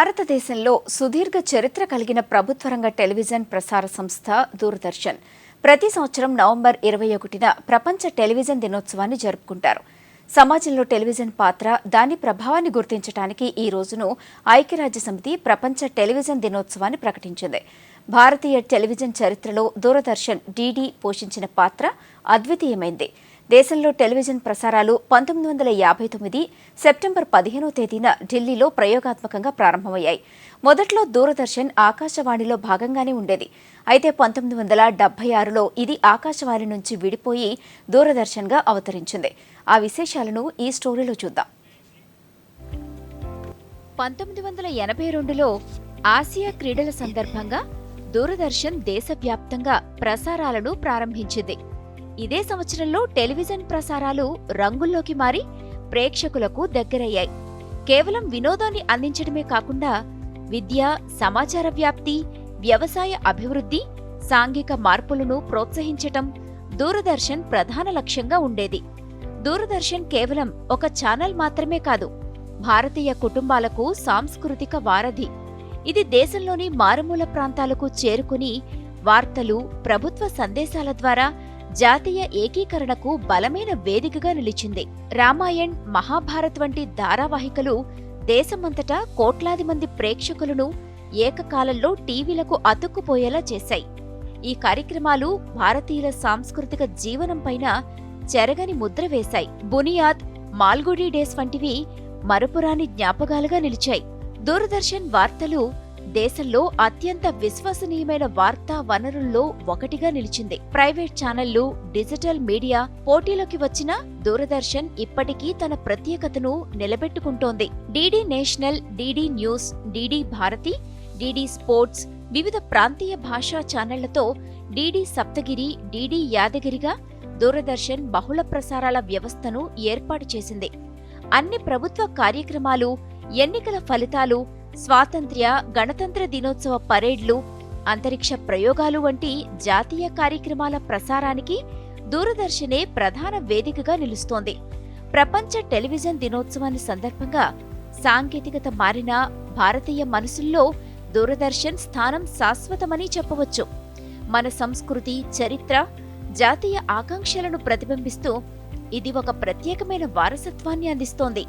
భారతదేశంలో సుదీర్ఘ చరిత్ర కలిగిన ప్రభుత్వ రంగ టెలివిజన్ ప్రసార సంస్థ దూరదర్శన్ ప్రతి సంవత్సరం నవంబర్ 21న ప్రపంచ టెలివిజన్ దినోత్సవాన్ని జరుపుకుంటారు. సమాజంలో టెలివిజన్ పాత్ర, దాని ప్రభావాన్ని గుర్తించడానికి ఈ రోజును ఐక్యరాజ్యసమితి ప్రపంచ టెలివిజన్ దినోత్సవాన్ని ప్రకటించింది. భారతీయ టెలివిజన్ చరిత్రలో దూరదర్శన్ డీడీ పోషించిన పాత్ర అద్వితీయమైంది. దేశంలో టెలివిజన్ ప్రసారాలు 1959 సెప్టెంబర్ 15వ తేదీన ఢిల్లీలో ప్రయోగాత్మకంగా ప్రారంభమయ్యాయి. మొదట్లో దూరదర్శన్ ఆకాశవాణిలో భాగంగానే ఉండేది. అయితే 1976లో ఇది ఆకాశవాణి నుంచి విడిపోయి దూరదర్శన్గా అవతరించింది. ఆ విశేషాలను ఈ స్టోరీలో చూద్దాం. 1982లో ఆసియా క్రీడల సందర్భంగా దూరదర్శన్ దేశవ్యాప్తంగా ప్రసారాలను ప్రారంభించింది. ఇదే సంవత్సరంలో టెలివిజన్ ప్రసారాలు రంగుల్లోకి మారి ప్రేక్షకులకు దగ్గరయ్యాయి. కేవలం వినోదాన్ని అందించడమే కాకుండా విద్య, సమాచార వ్యాప్తి, వ్యవసాయ అభివృద్ధి, సాంఘిక మార్పులను ప్రోత్సహించటం దూరదర్శన్ ప్రధాన లక్ష్యంగా ఉండేది. దూరదర్శన్ కేవలం ఒక ఛానల్ మాత్రమే కాదు, భారతీయ కుటుంబాలకు సాంస్కృతిక వారధి. ఇది దేశంలోని మారుమూల ప్రాంతాలకు చేరుకుని వార్తలు, ప్రభుత్వ సందేశాల ద్వారా జాతీయ ఏకీకరణకు బలమైన వేదికగా నిలిచింది. రామాయణ్, మహాభారత్ వంటి ధారావాహికలు దేశమంతటా కోట్లాది మంది ప్రేక్షకులను ఏకకాలంలో టీవీలకు అతుక్కుపోయేలా చేశాయి. ఈ కార్యక్రమాలు భారతీయుల సాంస్కృతిక జీవనంపైన చెరగని ముద్ర వేశాయి. బునియాద్, మాల్గుడి డేస్ వంటివి మరపురాని జ్ఞాపకాలుగా నిలిచాయి. దూరదర్శన్ వార్తలు దేశంలో అత్యంత విశ్వసనీయమైన వార్తా వనరుల్లో ఒకటిగా నిలిచింది. ప్రైవేట్ ఛానళ్లు, డిజిటల్ మీడియా పోటీలోకి వచ్చినా దూరదర్శన్ ఇప్పటికీ తన ప్రత్యేకతను నిలబెట్టుకుంటోంది. DD national, DD news, DD Bharati, DD sports, వివిధ ప్రాంతీయ భాషా ఛానళ్లతో డీడీ సప్తగిరి, డీడీ యాదగిరిగా దూరదర్శన్ బహుళ ప్రసారాల వ్యవస్థను ఏర్పాటు చేసింది. అన్ని ప్రభుత్వ కార్యక్రమాలు, ఎన్నికల ఫలితాలు, స్వాతంత్ర్య, గణతంత్ర దినోత్సవ పరేడ్లు, అంతరిక్ష ప్రయోగాలు వంటి జాతీయ కార్యక్రమాల ప్రసారానికి దూరదర్శనే ప్రధాన వేదికగా నిలుస్తోంది. ప్రపంచ టెలివిజన్ దినోత్సవాన్ని సందర్భంగా సాంకేతికత మారిన భారతీయ మనసుల్లో దూరదర్శన్ స్థానం శాశ్వతమని చెప్పవచ్చు. మన సంస్కృతి, చరిత్ర, జాతీయ ఆకాంక్షలను ప్రతిబింబిస్తూ ఇది ఒక ప్రత్యేకమైన వారసత్వాన్ని అందిస్తోంది.